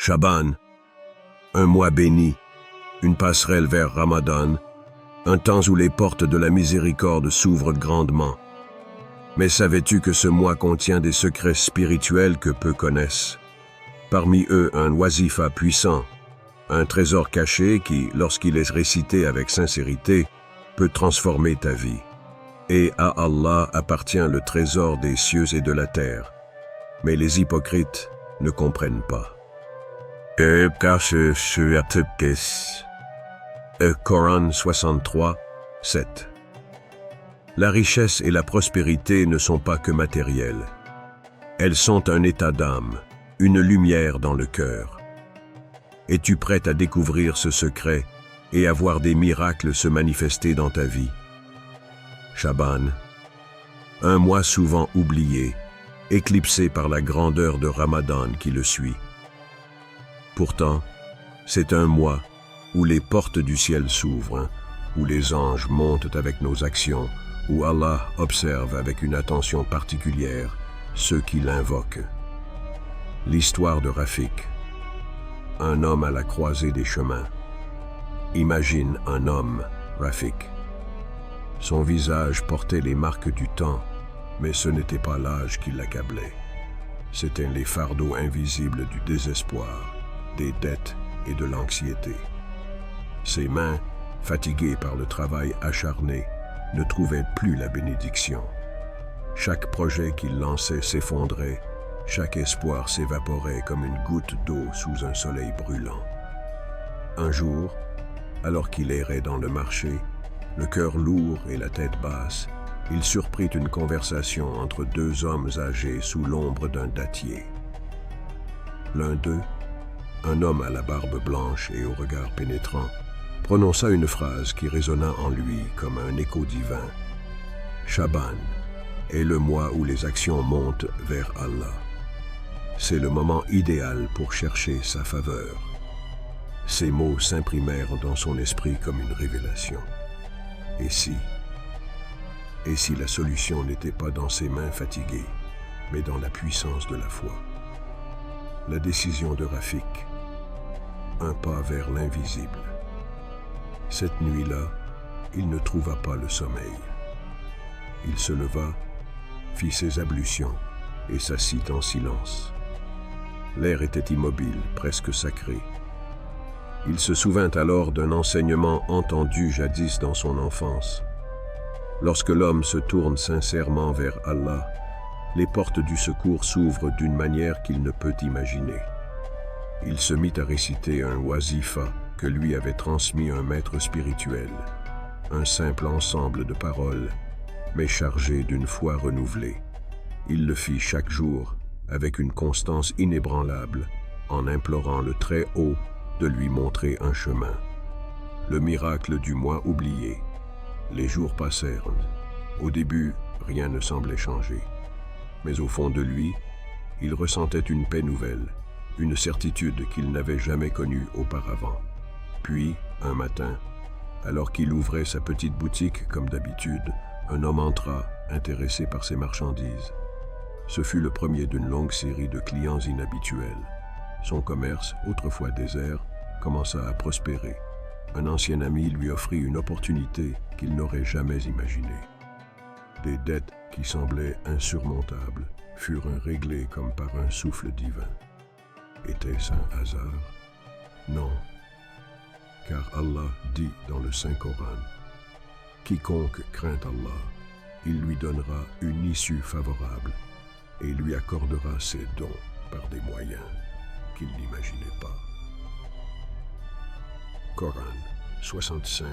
Chaban, un mois béni, une passerelle vers Ramadan, un temps où les portes de la miséricorde s'ouvrent grandement. Mais savais-tu que ce mois contient des secrets spirituels que peu connaissent? Parmi eux, un wazifa puissant, un trésor caché qui, lorsqu'il est récité avec sincérité, peut transformer ta vie. Et à Allah appartient le trésor des cieux et de la terre. Mais les hypocrites ne comprennent pas. Coran 63, 7. La richesse et la prospérité ne sont pas que matérielles. Elles sont un état d'âme, une lumière dans le cœur. Es-tu prête à découvrir ce secret et à voir des miracles se manifester dans ta vie? Chaban, un mois souvent oublié, éclipsé par la grandeur de Ramadan qui le suit. Pourtant, c'est un mois où les portes du ciel s'ouvrent, où les anges montent avec nos actions, où Allah observe avec une attention particulière ceux qui l'invoquent. L'histoire de Rafik, un homme à la croisée des chemins. Imagine un homme, Rafik. Son visage portait les marques du temps, mais ce n'était pas l'âge qui l'accablait. C'étaient les fardeaux invisibles du désespoir, des dettes et de l'anxiété. Ses mains, fatiguées par le travail acharné, ne trouvaient plus la bénédiction. Chaque projet qu'il lançait s'effondrait, chaque espoir s'évaporait comme une goutte d'eau sous un soleil brûlant. Un jour, alors qu'il errait dans le marché, le cœur lourd et la tête basse, il surprit une conversation entre deux hommes âgés sous l'ombre d'un dattier. L'un d'eux, un homme à la barbe blanche et au regard pénétrant, prononça une phrase qui résonna en lui comme un écho divin. Chaban est le mois où les actions montent vers Allah. C'est le moment idéal pour chercher sa faveur. Ces mots s'imprimèrent dans son esprit comme une révélation. Et si la solution n'était pas dans ses mains fatiguées, mais dans la puissance de la foi? La décision de Rafik, un pas vers l'invisible. Cette nuit-là, il ne trouva pas le sommeil. Il se leva, fit ses ablutions et s'assit en silence. L'air était immobile, presque sacré. Il se souvint alors d'un enseignement entendu jadis dans son enfance. Lorsque l'homme se tourne sincèrement vers Allah, les portes du secours s'ouvrent d'une manière qu'il ne peut imaginer. Il se mit à réciter un wazifa que lui avait transmis un maître spirituel, un simple ensemble de paroles, mais chargé d'une foi renouvelée. Il le fit chaque jour, avec une constance inébranlable, en implorant le Très-Haut de lui montrer un chemin. Le miracle du mois oublié. Les jours passèrent. Au début, rien ne semblait changer. Mais au fond de lui, il ressentait une paix nouvelle, une certitude qu'il n'avait jamais connue auparavant. Puis, un matin, alors qu'il ouvrait sa petite boutique comme d'habitude, un homme entra, intéressé par ses marchandises. Ce fut le premier d'une longue série de clients inhabituels. Son commerce, autrefois désert, commença à prospérer. Un ancien ami lui offrit une opportunité qu'il n'aurait jamais imaginée. Des dettes qui semblaient insurmontables furent réglées comme par un souffle divin. Était-ce un hasard? Non, car Allah dit dans le Saint-Coran, « Quiconque craint Allah, il lui donnera une issue favorable et lui accordera ses dons par des moyens qu'il n'imaginait pas. » Coran 65,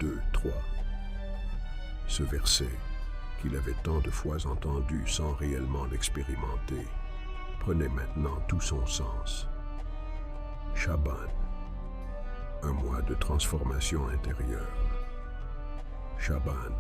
2, 3. Ce verset, qu'il avait tant de fois entendu sans réellement l'expérimenter, prenait maintenant tout son sens. Chaban, un mois de transformation intérieure. Chaban,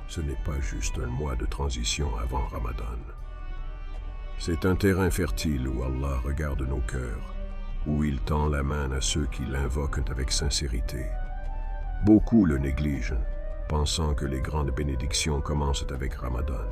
ce n'est pas juste un mois de transition avant Ramadan. C'est un terrain fertile où Allah regarde nos cœurs, où il tend la main à ceux qui l'invoquent avec sincérité. Beaucoup le négligent, pensant que les grandes bénédictions commencent avec Ramadan.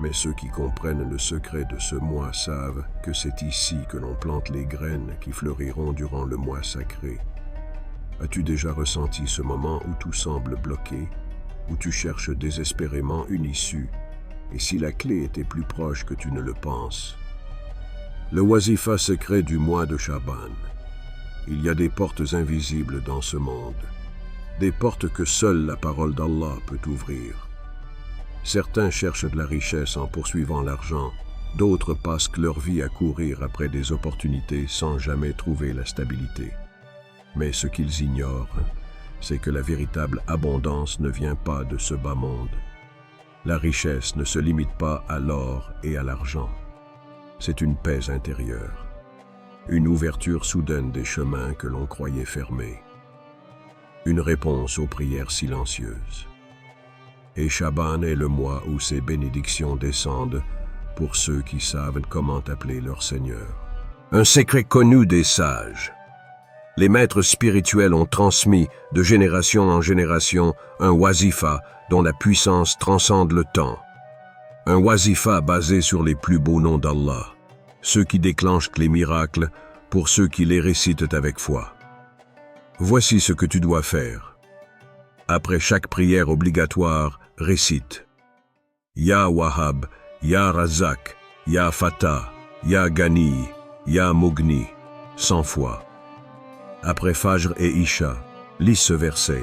Mais ceux qui comprennent le secret de ce mois savent que c'est ici que l'on plante les graines qui fleuriront durant le mois sacré. As-tu déjà ressenti ce moment où tout semble bloqué, où tu cherches désespérément une issue, et si la clé était plus proche que tu ne le penses? Le wazifa secret du mois de Chaban. Il y a des portes invisibles dans ce monde, des portes que seule la parole d'Allah peut ouvrir. Certains cherchent de la richesse en poursuivant l'argent, d'autres passent leur vie à courir après des opportunités sans jamais trouver la stabilité. Mais ce qu'ils ignorent, c'est que la véritable abondance ne vient pas de ce bas monde. La richesse ne se limite pas à l'or et à l'argent. C'est une paix intérieure, une ouverture soudaine des chemins que l'on croyait fermés, une réponse aux prières silencieuses. Et Chaban est le mois où ces bénédictions descendent pour ceux qui savent comment appeler leur Seigneur. Un secret connu des sages. Les maîtres spirituels ont transmis de génération en génération un wazifa dont la puissance transcende le temps. Un wazifa basé sur les plus beaux noms d'Allah, ceux qui déclenchent les miracles pour ceux qui les récitent avec foi. Voici ce que tu dois faire. Après chaque prière obligatoire, récite Ya Wahhab, Ya Razak, Ya Fatah, Ya Ghani, Ya Mughni, 100 fois. Après Fajr et Isha, lis ce verset.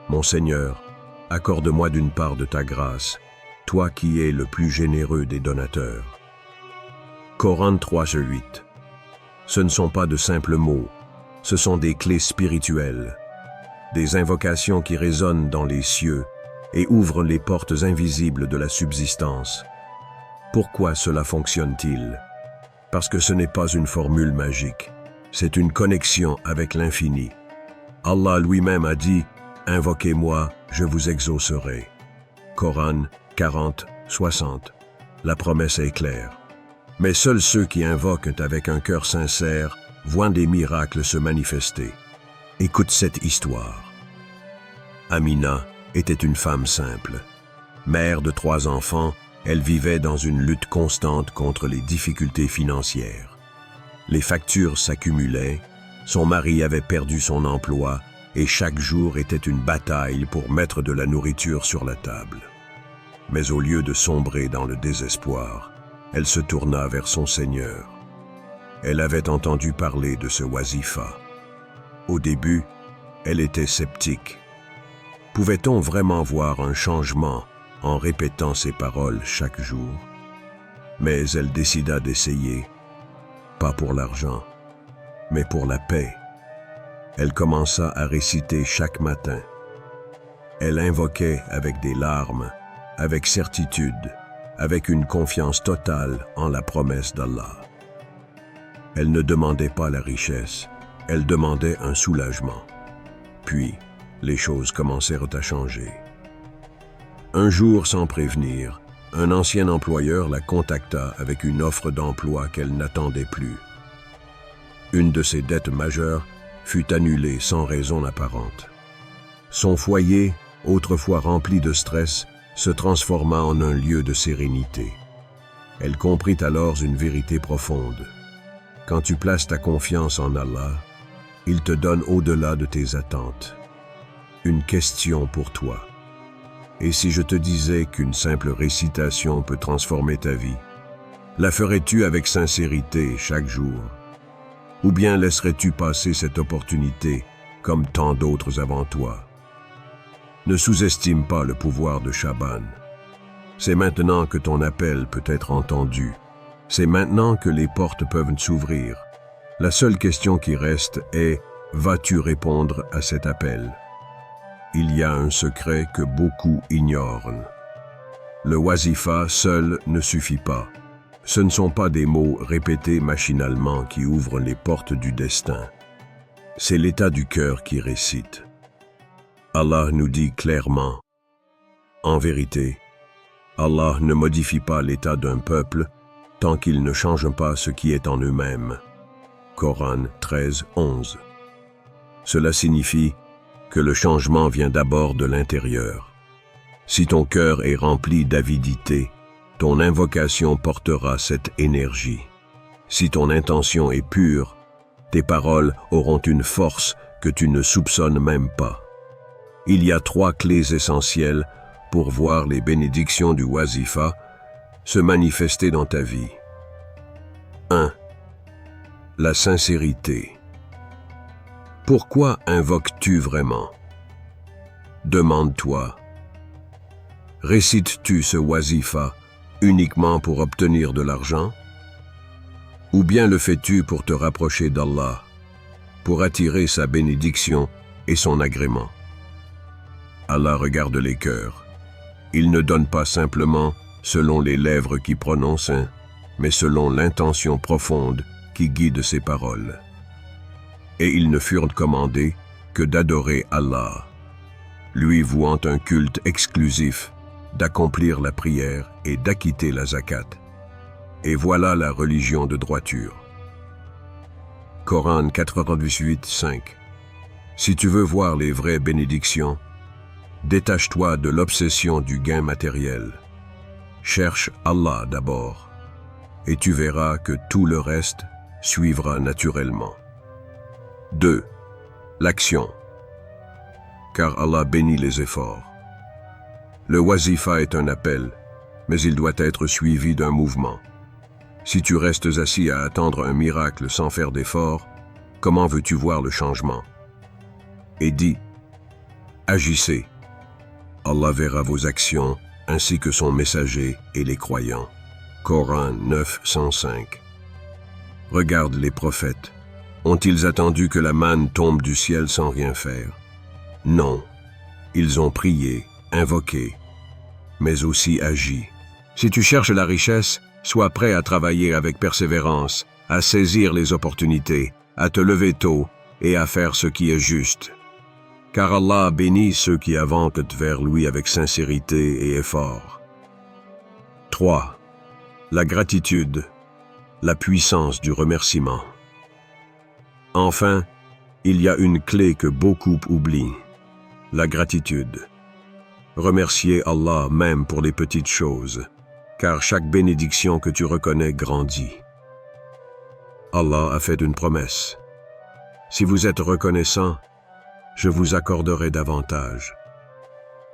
Mon Seigneur, accorde-moi d'une part de ta grâce, toi qui es le plus généreux des donateurs. Coran 3:8. Ce ne sont pas de simples mots, ce sont des clés spirituelles, des invocations qui résonnent dans les cieux et ouvrent les portes invisibles de la subsistance. Pourquoi cela fonctionne-t-il? Parce que ce n'est pas une formule magique, c'est une connexion avec l'infini. Allah lui-même a dit « Invoquez-moi, je vous exaucerai ». Coran 40:60. La promesse est claire. Mais seuls ceux qui invoquent avec un cœur sincère voient des miracles se manifester. Écoute cette histoire. Amina était une femme simple. Mère de 3 enfants, elle vivait dans une lutte constante contre les difficultés financières. Les factures s'accumulaient, son mari avait perdu son emploi et chaque jour était une bataille pour mettre de la nourriture sur la table. Mais au lieu de sombrer dans le désespoir, elle se tourna vers son Seigneur. Elle avait entendu parler de ce wazifa. Au début, elle était sceptique. Pouvait-on vraiment voir un changement en répétant ces paroles chaque jour? Mais elle décida d'essayer, pas pour l'argent, mais pour la paix. Elle commença à réciter chaque matin. Elle invoquait avec des larmes, avec certitude, avec une confiance totale en la promesse d'Allah. Elle ne demandait pas la richesse, elle demandait un soulagement. Puis, les choses commencèrent à changer. Un jour, sans prévenir, un ancien employeur la contacta avec une offre d'emploi qu'elle n'attendait plus. Une de ses dettes majeures fut annulée sans raison apparente. Son foyer, autrefois rempli de stress, se transforma en un lieu de sérénité. Elle comprit alors une vérité profonde. Quand tu places ta confiance en Allah, il te donne au-delà de tes attentes. Une question pour toi. Et si je te disais qu'une simple récitation peut transformer ta vie, la ferais-tu avec sincérité chaque jour? Ou bien laisserais-tu passer cette opportunité comme tant d'autres avant toi? Ne sous-estime pas le pouvoir de Chaban. C'est maintenant que ton appel peut être entendu. C'est maintenant que les portes peuvent s'ouvrir. La seule question qui reste est, vas-tu répondre à cet appel? Il y a un secret que beaucoup ignorent. Le wazifa seul ne suffit pas. Ce ne sont pas des mots répétés machinalement qui ouvrent les portes du destin. C'est l'état du cœur qui récite. Allah nous dit clairement, en vérité, Allah ne modifie pas l'état d'un peuple tant qu'il ne change pas ce qui est en eux-mêmes. Coran 13:11. Cela signifie que le changement vient d'abord de l'intérieur. Si ton cœur est rempli d'avidité, ton invocation portera cette énergie. Si ton intention est pure, tes paroles auront une force que tu ne soupçonnes même pas. Il y a 3 clés essentielles pour voir les bénédictions du wazifa se manifester dans ta vie. 1. La sincérité. Pourquoi invoques-tu vraiment? Demande-toi. Récites-tu ce wazifa uniquement pour obtenir de l'argent? Ou bien le fais-tu pour te rapprocher d'Allah, pour attirer sa bénédiction et son agrément? Allah regarde les cœurs. Il ne donne pas simplement selon les lèvres qui prononcent, mais selon l'intention profonde qui guide ses paroles. Et ils ne furent commandés que d'adorer Allah, lui vouant un culte exclusif, d'accomplir la prière et d'acquitter la zakat. Et voilà la religion de droiture. Coran 98:5. Si tu veux voir les vraies bénédictions, détache-toi de l'obsession du gain matériel. Cherche Allah d'abord, et tu verras que tout le reste suivra naturellement. 2. L'action. Car Allah bénit les efforts. Le wazifa est un appel, mais il doit être suivi d'un mouvement. Si tu restes assis à attendre un miracle sans faire d'effort, comment veux-tu voir le changement? Et dis, agissez. Allah verra vos actions ainsi que son messager et les croyants. Coran 9:105. Regarde les prophètes. Ont-ils attendu que la manne tombe du ciel sans rien faire? Non. Ils ont prié, invoqué, mais aussi agi. Si tu cherches la richesse, sois prêt à travailler avec persévérance, à saisir les opportunités, à te lever tôt et à faire ce qui est juste. Car Allah bénit ceux qui avancent vers lui avec sincérité et effort. 3. La gratitude, la puissance du remerciement. Enfin, il y a une clé que beaucoup oublient, la gratitude. Remercier Allah même pour les petites choses, car chaque bénédiction que tu reconnais grandit. Allah a fait une promesse. Si vous êtes reconnaissant, je vous accorderai davantage.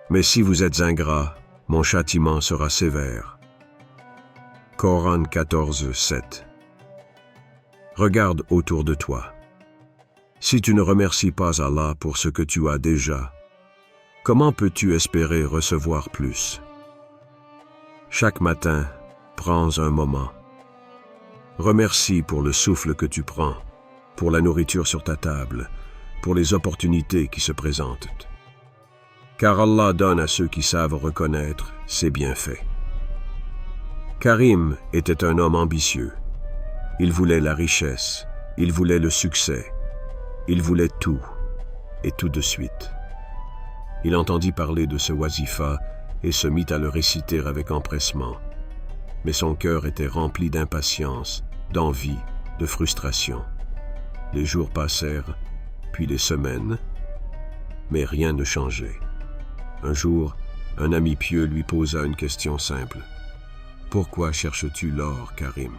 Mais si vous êtes ingrat, mon châtiment sera sévère. Coran 14:7. Regarde autour de toi. Si tu ne remercies pas Allah pour ce que tu as déjà, comment peux-tu espérer recevoir plus? Chaque matin, prends un moment. Remercie pour le souffle que tu prends, pour la nourriture sur ta table, pour les opportunités qui se présentent. Car Allah donne à ceux qui savent reconnaître ses bienfaits. Karim était un homme ambitieux. Il voulait la richesse, il voulait le succès, il voulait tout, et tout de suite. Il entendit parler de ce wazifa et se mit à le réciter avec empressement. Mais son cœur était rempli d'impatience, d'envie, de frustration. Les jours passèrent, puis les semaines, mais rien ne changeait. Un jour, un ami pieux lui posa une question simple. « Pourquoi cherches-tu l'or, Karim?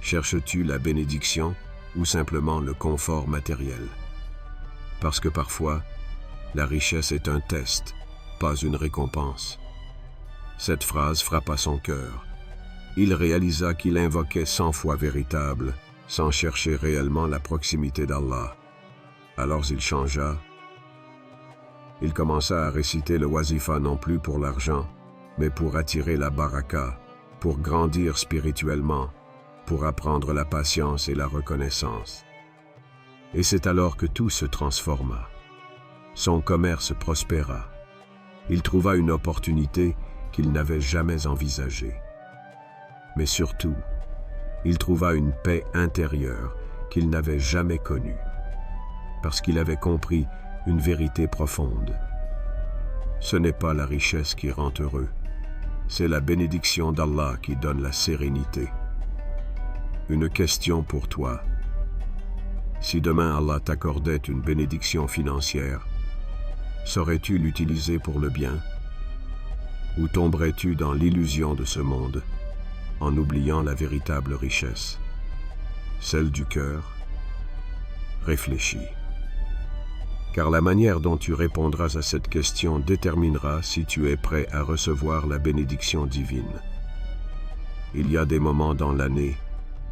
Cherches-tu la bénédiction ou simplement le confort matériel? Parce que parfois, la richesse est un test, pas une récompense. » Cette phrase frappa son cœur. Il réalisa qu'il invoquait 100 fois véritable, sans chercher réellement la proximité d'Allah. Alors il changea. Il commença à réciter le wazifa non plus pour l'argent, mais pour attirer la baraka, pour grandir spirituellement, pour apprendre la patience et la reconnaissance. Et c'est alors que tout se transforma. Son commerce prospéra. Il trouva une opportunité qu'il n'avait jamais envisagée. Mais surtout, il trouva une paix intérieure qu'il n'avait jamais connue, parce qu'il avait compris une vérité profonde. Ce n'est pas la richesse qui rend heureux, c'est la bénédiction d'Allah qui donne la sérénité. Une question pour toi. Si demain Allah t'accordait une bénédiction financière, saurais-tu l'utiliser pour le bien? Ou tomberais-tu dans l'illusion de ce monde, en oubliant la véritable richesse, celle du cœur? Réfléchis. Car la manière dont tu répondras à cette question déterminera si tu es prêt à recevoir la bénédiction divine. Il y a des moments dans l'année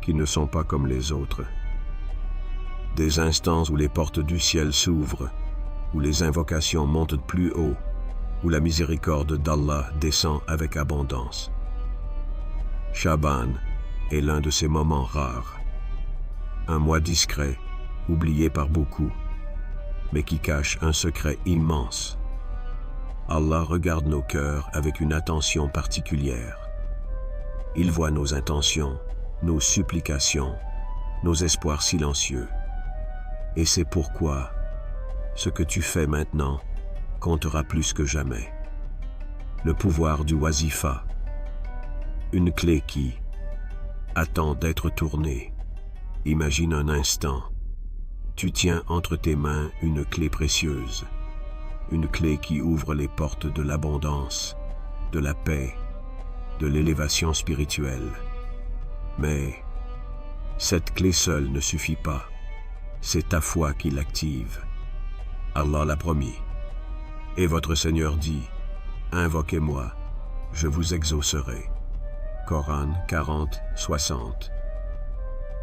qui ne sont pas comme les autres. Des instants où les portes du ciel s'ouvrent, où les invocations montent plus haut, où la miséricorde d'Allah descend avec abondance. Chaban est l'un de ces moments rares. Un mois discret, oublié par beaucoup, mais qui cache un secret immense. Allah regarde nos cœurs avec une attention particulière. Il voit nos intentions, nos supplications, nos espoirs silencieux. Et c'est pourquoi ce que tu fais maintenant comptera plus que jamais. Le pouvoir du wazifa, une clé qui attend d'être tournée. Imagine un instant, tu tiens entre tes mains une clé précieuse, une clé qui ouvre les portes de l'abondance, de la paix, de l'élévation spirituelle. Mais cette clé seule ne suffit pas, c'est ta foi qui l'active. Allah l'a promis. Et votre Seigneur dit, « Invoquez-moi, je vous exaucerai. » Coran 40, 60.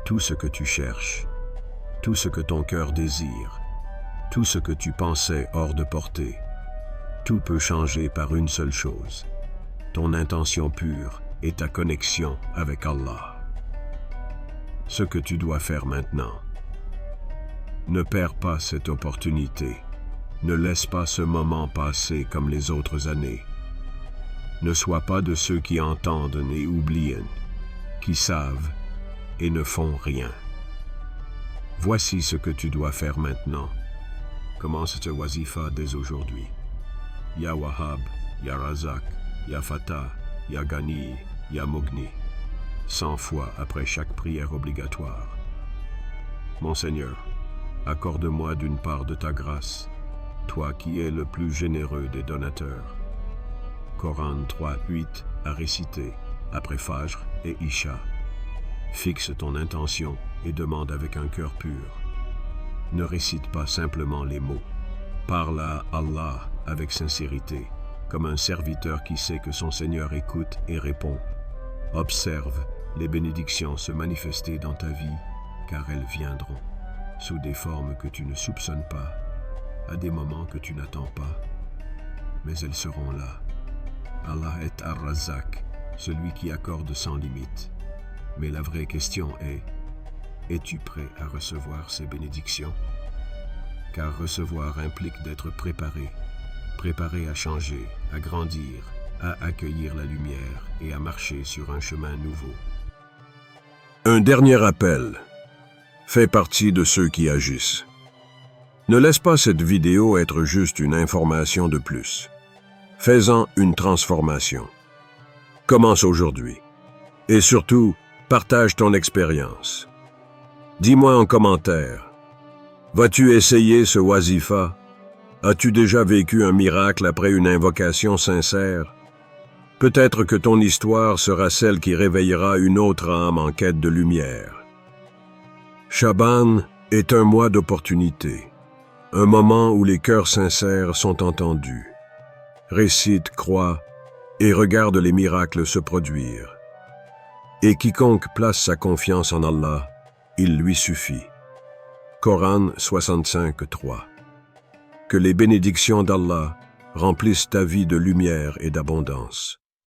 Tout ce que tu cherches, tout ce que ton cœur désire, tout ce que tu pensais hors de portée, tout peut changer par une seule chose, ton intention pure et ta connexion avec Allah. Ce que tu dois faire maintenant. Ne perds pas cette opportunité. Ne laisse pas ce moment passer comme les autres années. Ne sois pas de ceux qui entendent et oublient, qui savent et ne font rien. Voici ce que tu dois faire maintenant. Commence ce wazifa dès aujourd'hui. Ya Wahhab, Ya Razak, Ya Fatah, Ya Ghani, Ya Mughni. 100 fois après chaque prière obligatoire. Mon Seigneur, accorde-moi d'une part de ta grâce, toi qui es le plus généreux des donateurs. Coran 3, 8 à réciter après Fajr et Isha. Fixe ton intention et demande avec un cœur pur. Ne récite pas simplement les mots. Parle à Allah avec sincérité, comme un serviteur qui sait que son Seigneur écoute et répond. Observe les bénédictions se manifester dans ta vie, car elles viendront, sous des formes que tu ne soupçonnes pas, à des moments que tu n'attends pas, mais elles seront là. Allah est Ar-Razzaq, celui qui accorde sans limite. Mais la vraie question est, es-tu prêt à recevoir ces bénédictions? Car recevoir implique d'être préparé, préparé à changer, à grandir, à accueillir la lumière et à marcher sur un chemin nouveau. Un dernier appel. Fais partie de ceux qui agissent. Ne laisse pas cette vidéo être juste une information de plus. Fais-en une transformation. Commence aujourd'hui. Et surtout, partage ton expérience. Dis-moi en commentaire. Vas-tu essayer ce wazifa? As-tu déjà vécu un miracle après une invocation sincère? Peut-être que ton histoire sera celle qui réveillera une autre âme en quête de lumière. Chaban est un mois d'opportunité, un moment où les cœurs sincères sont entendus. Récite, crois et regarde les miracles se produire. Et quiconque place sa confiance en Allah, il lui suffit. Coran 65, 3. Que les bénédictions d'Allah remplissent ta vie de lumière et d'abondance.